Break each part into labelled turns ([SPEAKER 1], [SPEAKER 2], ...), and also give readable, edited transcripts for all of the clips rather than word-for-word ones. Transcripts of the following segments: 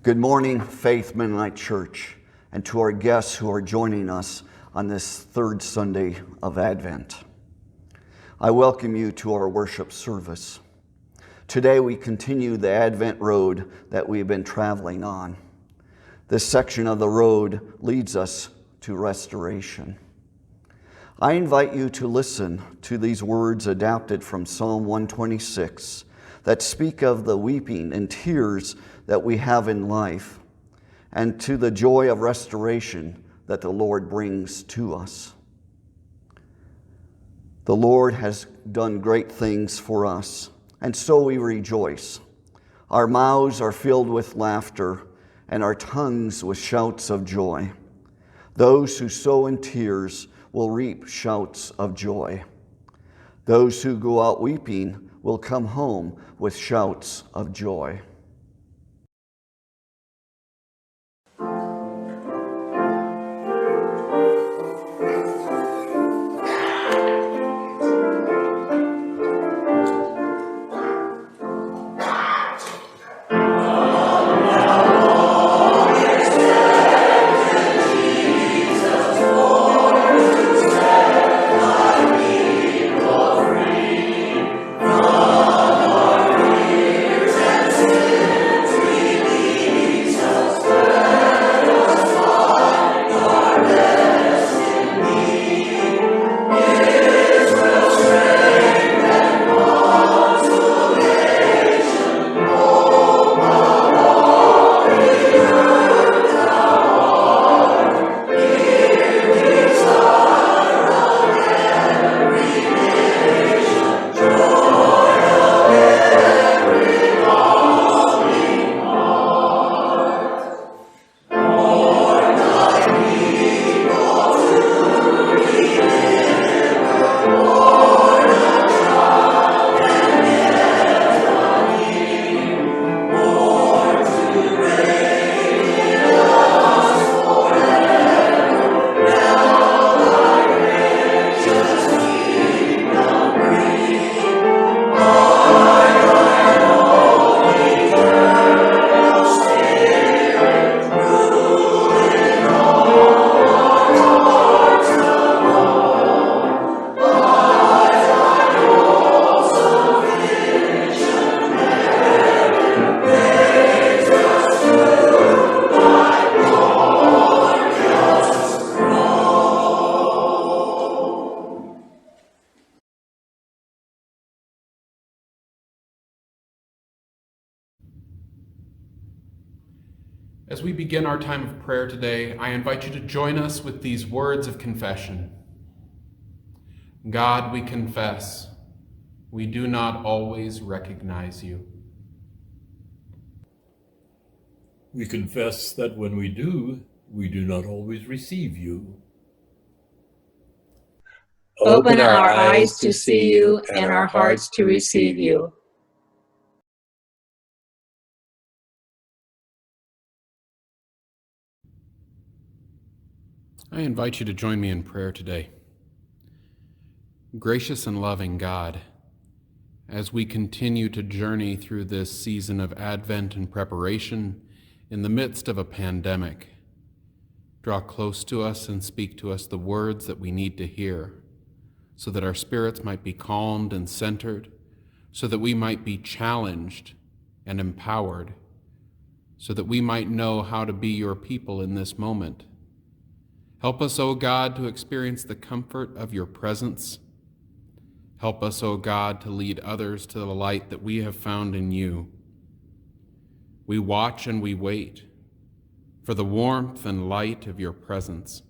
[SPEAKER 1] Good morning, Faith Mennonite Church, and to our guests who are joining us on this third Sunday of Advent. I welcome you to our worship service. Today we continue the Advent road that we've been traveling on. This section of the road leads us to restoration. I invite you to listen to these words adapted from Psalm 126 that speak of the weeping and tears that we have in life, and to the joy of restoration that the Lord brings to us. The Lord has done great things for us, and so we rejoice. Our mouths are filled with laughter, and our tongues with shouts of joy. Those who sow in tears will reap shouts of joy. Those who go out weeping will come home with shouts of joy.
[SPEAKER 2] As we begin our time of prayer today, I invite you to join us with these words of confession. God, we confess, we do not always recognize you.
[SPEAKER 3] We confess that when we do not always receive you.
[SPEAKER 4] Open our eyes to see you and our hearts to receive you.
[SPEAKER 2] I invite you to join me in prayer today. Gracious and loving God, as we continue to journey through this season of Advent and preparation in the midst of a pandemic, draw close to us and speak to us the words that we need to hear, so that our spirits might be calmed and centered, so that we might be challenged and empowered, so that we might know how to be your people in this moment. Help us, O God, to experience the comfort of your presence. Help us, O God, to lead others to the light that we have found in you. We watch and we wait for the warmth and light of your presence.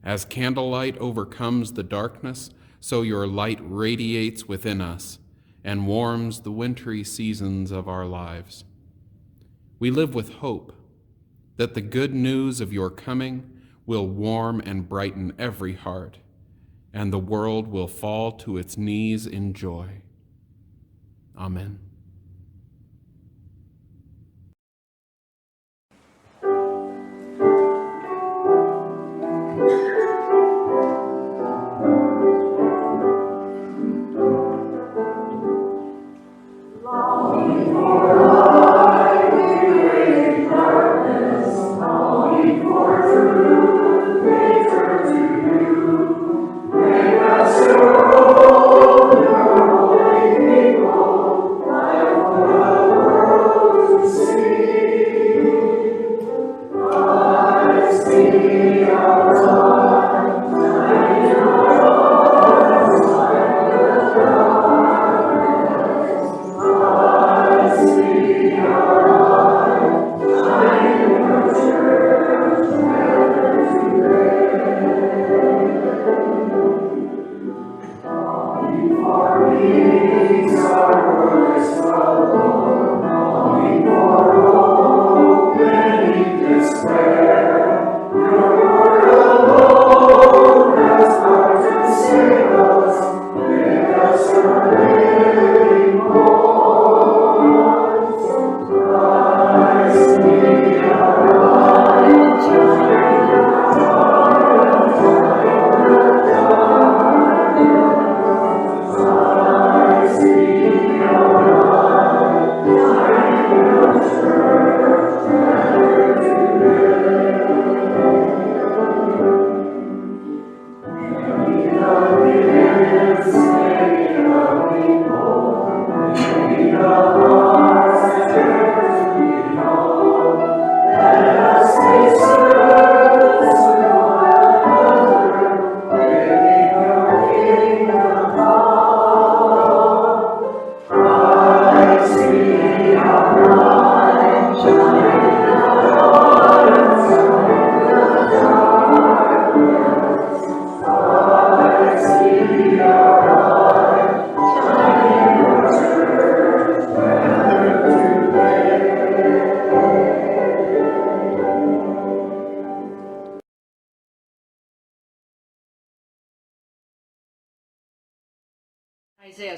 [SPEAKER 2] As candlelight overcomes the darkness, so your light radiates within us and warms the wintry seasons of our lives. We live with hope that the good news of your coming will warm and brighten every heart, and the world will fall to its knees in joy. Amen.
[SPEAKER 5] Longing for light, we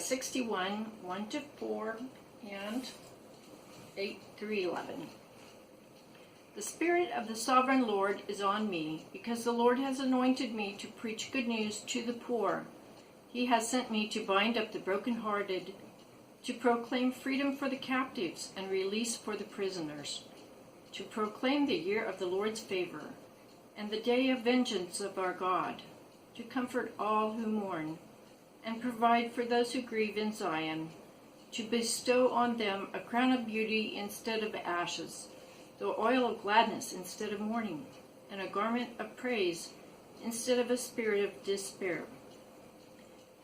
[SPEAKER 5] 61, 1-4, and 8-11. The Spirit of the Sovereign Lord is on me, because the Lord has anointed me to preach good news to the poor. He has sent me to bind up the brokenhearted, to proclaim freedom for the captives and release for the prisoners, to proclaim the year of the Lord's favor and the day of vengeance of our God, to comfort all who mourn and provide for those who grieve in Zion, to bestow on them a crown of beauty instead of ashes, the oil of gladness instead of mourning, and a garment of praise instead of a spirit of despair.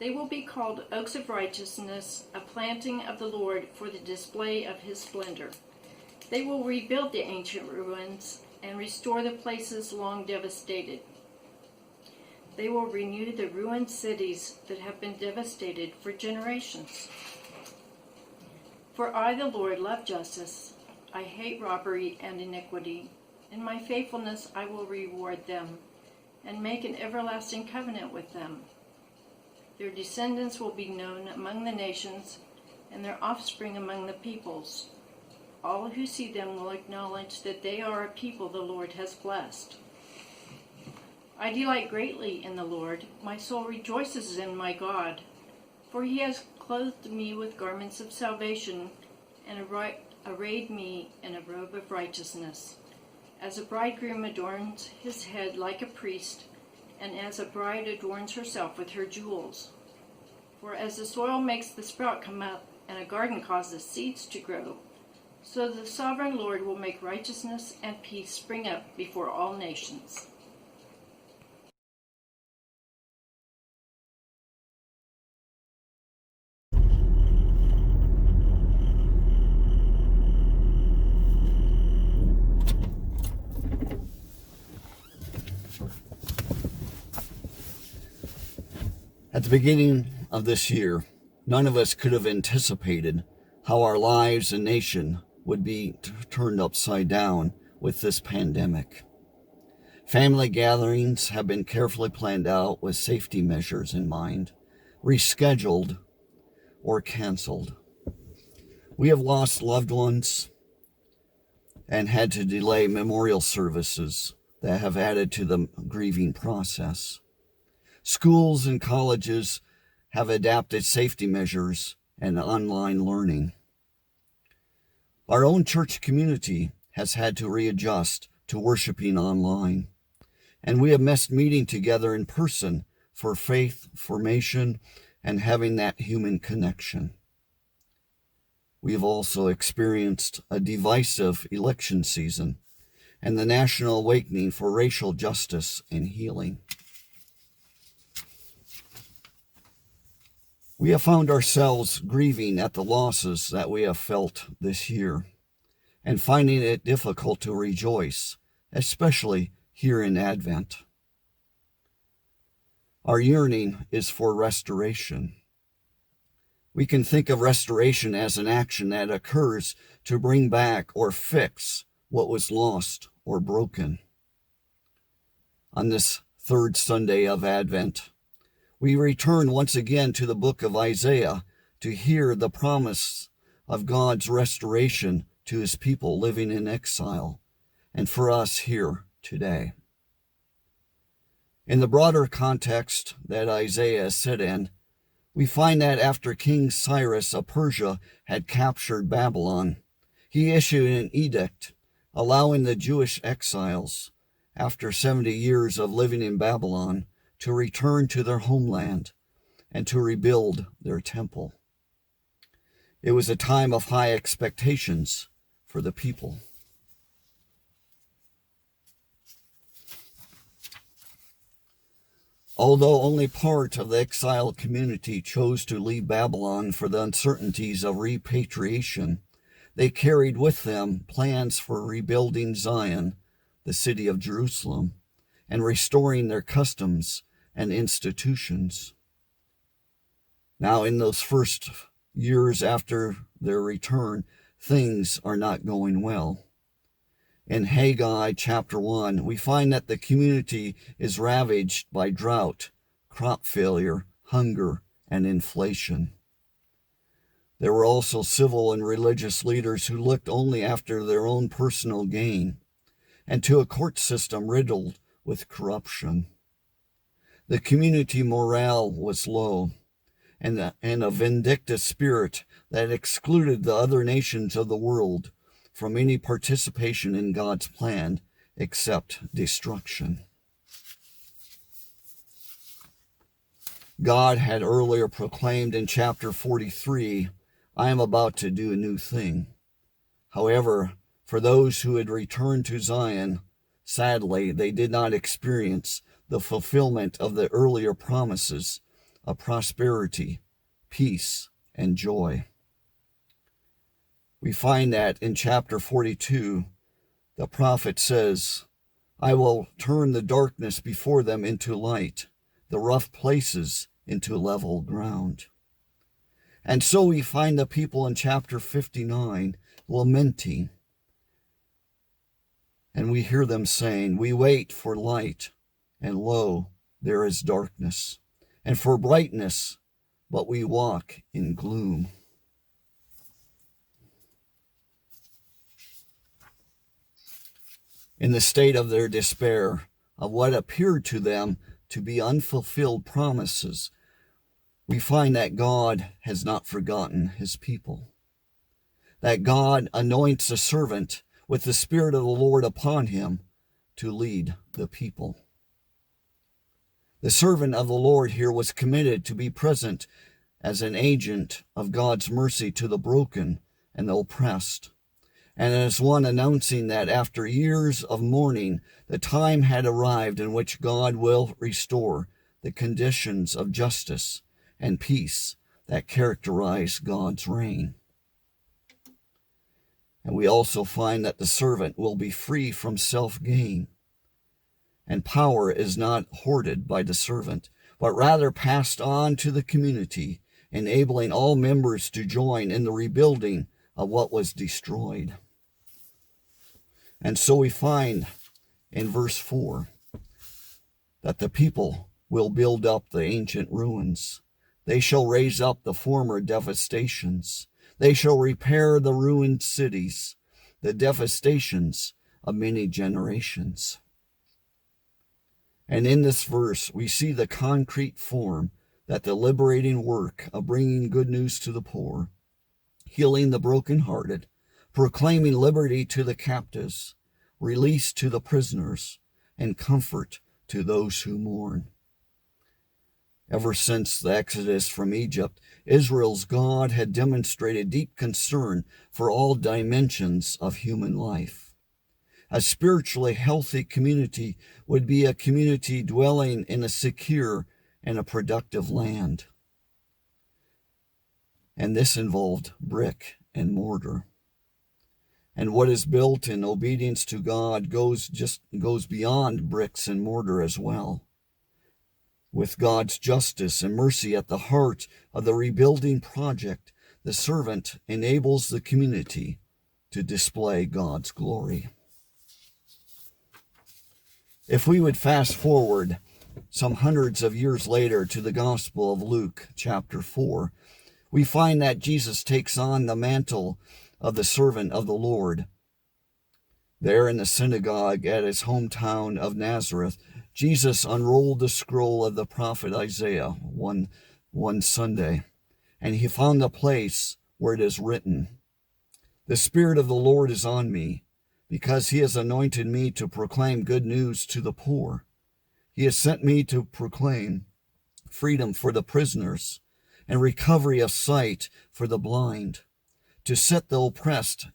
[SPEAKER 5] They will be called oaks of righteousness, a planting of the Lord for the display of his splendor. They will rebuild the ancient ruins and restore the places long devastated. They will renew the ruined cities that have been devastated for generations. For I, the Lord, love justice. I hate robbery and iniquity. In my faithfulness I will reward them and make an everlasting covenant with them. Their descendants will be known among the nations, and their offspring among the peoples. All who see them will acknowledge that they are a people the Lord has blessed. I delight greatly in the Lord. My soul rejoices in my God, for he has clothed me with garments of salvation and arrayed me in a robe of righteousness. As a bridegroom adorns his head like a priest, and as a bride adorns herself with her jewels. For as the soil makes the sprout come up, and a garden causes seeds to grow, so the sovereign Lord will make righteousness and peace spring up before all nations.
[SPEAKER 1] At the beginning of this year, none of us could have anticipated how our lives and nation would be turned upside down with this pandemic. Family gatherings have been carefully planned out with safety measures in mind, rescheduled or canceled. We have lost loved ones and had to delay memorial services that have added to the grieving process. Schools and colleges have adapted safety measures and online learning. Our own church community has had to readjust to worshiping online, and we have missed meeting together in person for faith formation and having that human connection. We have also experienced a divisive election season and the national awakening for racial justice and healing. We have found ourselves grieving at the losses that we have felt this year and finding it difficult to rejoice, especially here in Advent. Our yearning is for restoration. We can think of restoration as an action that occurs to bring back or fix what was lost or broken. On this third Sunday of Advent, we return once again to the book of Isaiah to hear the promise of God's restoration to his people living in exile, and for us here today. In the broader context that Isaiah is set in, we find that after King Cyrus of Persia had captured Babylon, he issued an edict allowing the Jewish exiles, after 70 years of living in Babylon, to return to their homeland and to rebuild their temple. It was a time of high expectations for the people. Although only part of the exiled community chose to leave Babylon for the uncertainties of repatriation, they carried with them plans for rebuilding Zion, the city of Jerusalem, and restoring their customs and institutions. Now, in those first years after their return, things are not going well. In Haggai chapter 1, we find that the community is ravaged by drought, crop failure, hunger, and inflation. There were also civil and religious leaders who looked only after their own personal gain, and to a court system riddled with corruption. The community morale was low, and a vindictive spirit that excluded the other nations of the world from any participation in God's plan except destruction. God had earlier proclaimed in chapter 43, "I am about to do a new thing." However, for those who had returned to Zion, sadly, they did not experience the fulfillment of the earlier promises of prosperity, peace, and joy. We find that in chapter 42, the prophet says, "I will turn the darkness before them into light, the rough places into level ground." And so we find the people in chapter 59 lamenting. And we hear them saying, "We wait for light, and lo, there is darkness, and for brightness, but we walk in gloom." In the state of their despair of what appeared to them to be unfulfilled promises, we find that God has not forgotten his people, that God anoints a servant with the Spirit of the Lord upon him to lead the people. The servant of the Lord here was committed to be present as an agent of God's mercy to the broken and the oppressed, and as one announcing that after years of mourning, the time had arrived in which God will restore the conditions of justice and peace that characterize God's reign. And we also find that the servant will be free from self-gain, and power is not hoarded by the servant, but rather passed on to the community, enabling all members to join in the rebuilding of what was destroyed. And so we find in verse 4 that the people will build up the ancient ruins. They shall raise up the former devastations. They shall repair the ruined cities, the devastations of many generations. And in this verse, we see the concrete form that the liberating work of bringing good news to the poor, healing the brokenhearted, proclaiming liberty to the captives, release to the prisoners, and comfort to those who mourn. Ever since the Exodus from Egypt, Israel's God had demonstrated deep concern for all dimensions of human life. A spiritually healthy community would be a community dwelling in a secure and a productive land. And this involved brick and mortar. And what is built in obedience to God goes beyond bricks and mortar as well. With God's justice and mercy at the heart of the rebuilding project, the servant enables the community to display God's glory. If we would fast forward some hundreds of years later to the Gospel of Luke, chapter 4, we find that Jesus takes on the mantle of the servant of the Lord. There in the synagogue at his hometown of Nazareth, Jesus unrolled the scroll of the prophet Isaiah one Sunday, and he found a place where it is written, "The Spirit of the Lord is on me, because he has anointed me to proclaim good news to the poor. He has sent me to proclaim freedom for the prisoners and recovery of sight for the blind, to set the oppressed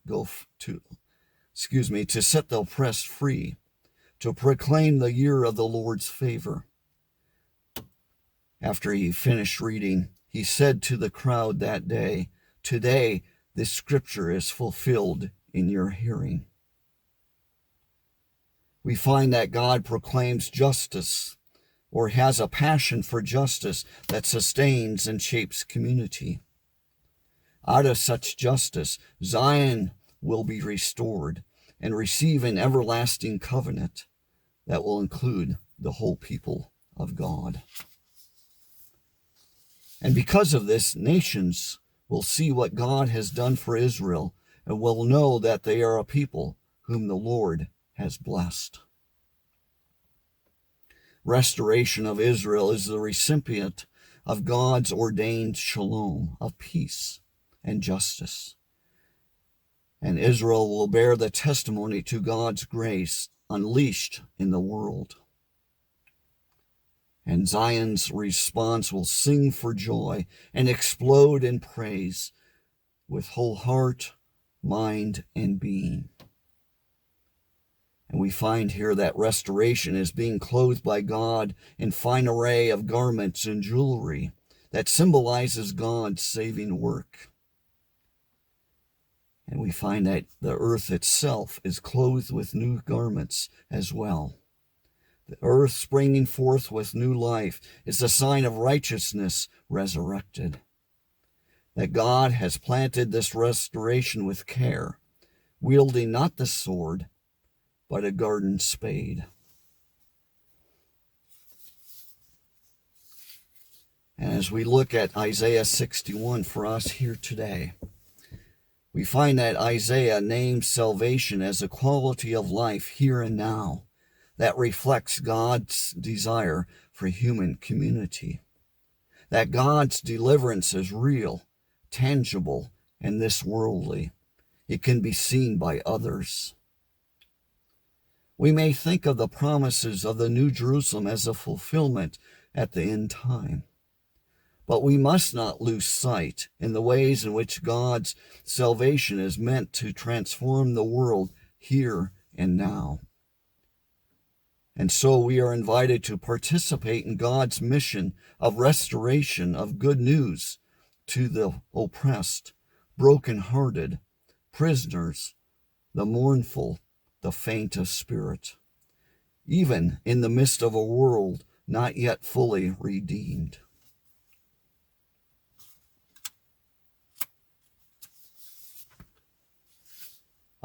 [SPEAKER 1] free, to proclaim the year of the Lord's favor." After he finished reading, he said to the crowd that day, "Today this scripture is fulfilled in your hearing." We find that God proclaims justice, or has a passion for justice that sustains and shapes community. Out of such justice, Zion will be restored and receive an everlasting covenant that will include the whole people of God. And because of this, nations will see what God has done for Israel and will know that they are a people whom the Lord has blessed. Restoration of Israel is the recipient of God's ordained shalom of peace and justice. And Israel will bear the testimony to God's grace unleashed in the world. And Zion's response will sing for joy and explode in praise with whole heart, mind, and being. And we find here that restoration is being clothed by God in fine array of garments and jewelry that symbolizes God's saving work. And we find that the earth itself is clothed with new garments as well. The earth springing forth with new life is a sign of righteousness resurrected. That God has planted this restoration with care, wielding not the sword, but a garden spade. And as we look at Isaiah 61 for us here today, we find that Isaiah names salvation as a quality of life here and now that reflects God's desire for human community. That God's deliverance is real, tangible, and this worldly. It can be seen by others. We may think of the promises of the New Jerusalem as a fulfillment at the end time. But we must not lose sight in the ways in which God's salvation is meant to transform the world here and now. And so we are invited to participate in God's mission of restoration of good news to the oppressed, broken-hearted, prisoners, the mournful, the faint of spirit, even in the midst of a world not yet fully redeemed.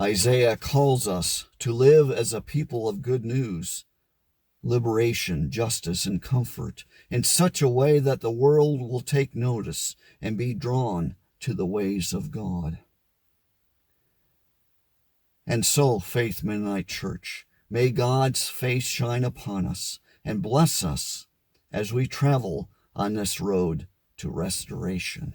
[SPEAKER 1] Isaiah calls us to live as a people of good news, liberation, justice, and comfort in such a way that the world will take notice and be drawn to the ways of God. And so, Faith Mennonite Church, may God's face shine upon us and bless us as we travel on this road to restoration.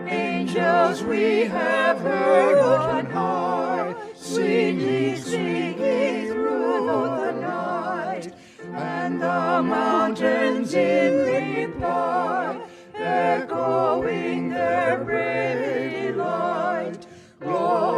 [SPEAKER 6] Angels we have heard on high, singing, singing through the night, and the mountains in reply, echoing their brave delight. Gloria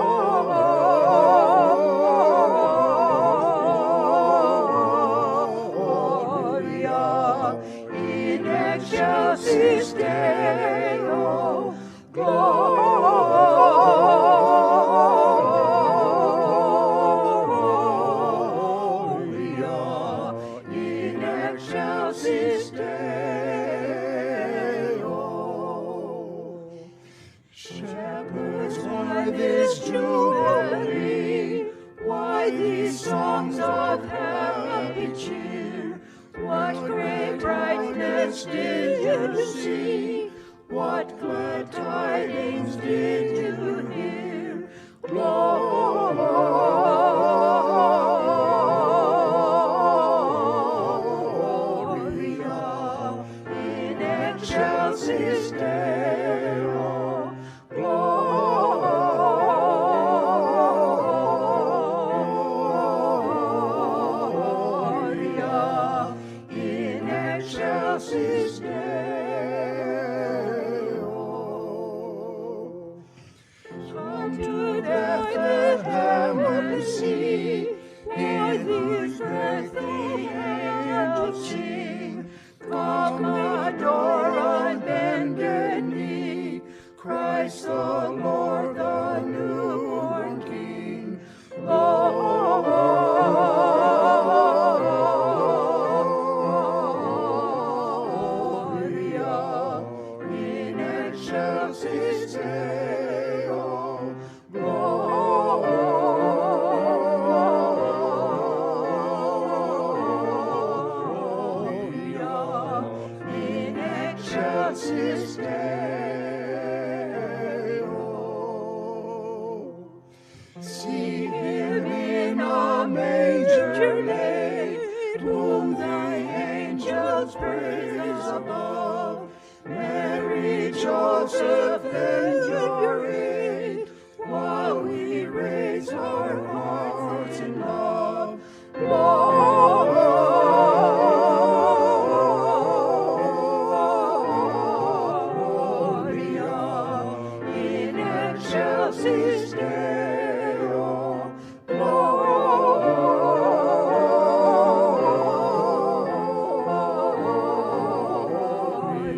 [SPEAKER 6] in excelsis Deo. Gloria in excelsis Deo. Shepherds, why this jubilee? Why these songs of happy cheer? What great brightness did you see? What glad tidings did you hear? Gloria in excelsis Deo. Gloria in excelsis Deo. Bethlehem and see, hear these earthly angels sing. Come adore on bended knee, Christ the Lord, the newborn King. Gloria Deo. See him in a manger laid, whom thy angels praise above. Mary, Joseph, lend your aid, while we raise our hearts in love. Gloria in excelsis Deo.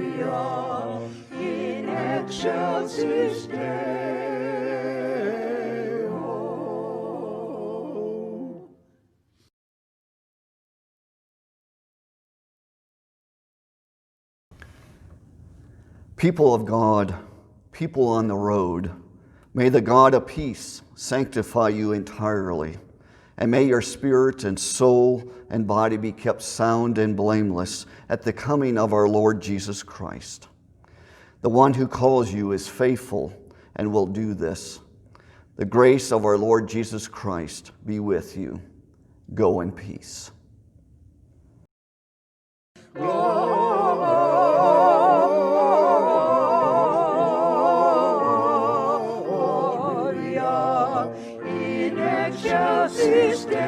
[SPEAKER 6] Gloria in excelsis Deo.
[SPEAKER 1] People of God, people on the road, may the God of peace sanctify you entirely, and may your spirit and soul and body be kept sound and blameless at the coming of our Lord Jesus Christ. The one who calls you is faithful and will do this. The grace of our Lord Jesus Christ be with you. Go in peace.
[SPEAKER 6] Gloria in excelsis Deo.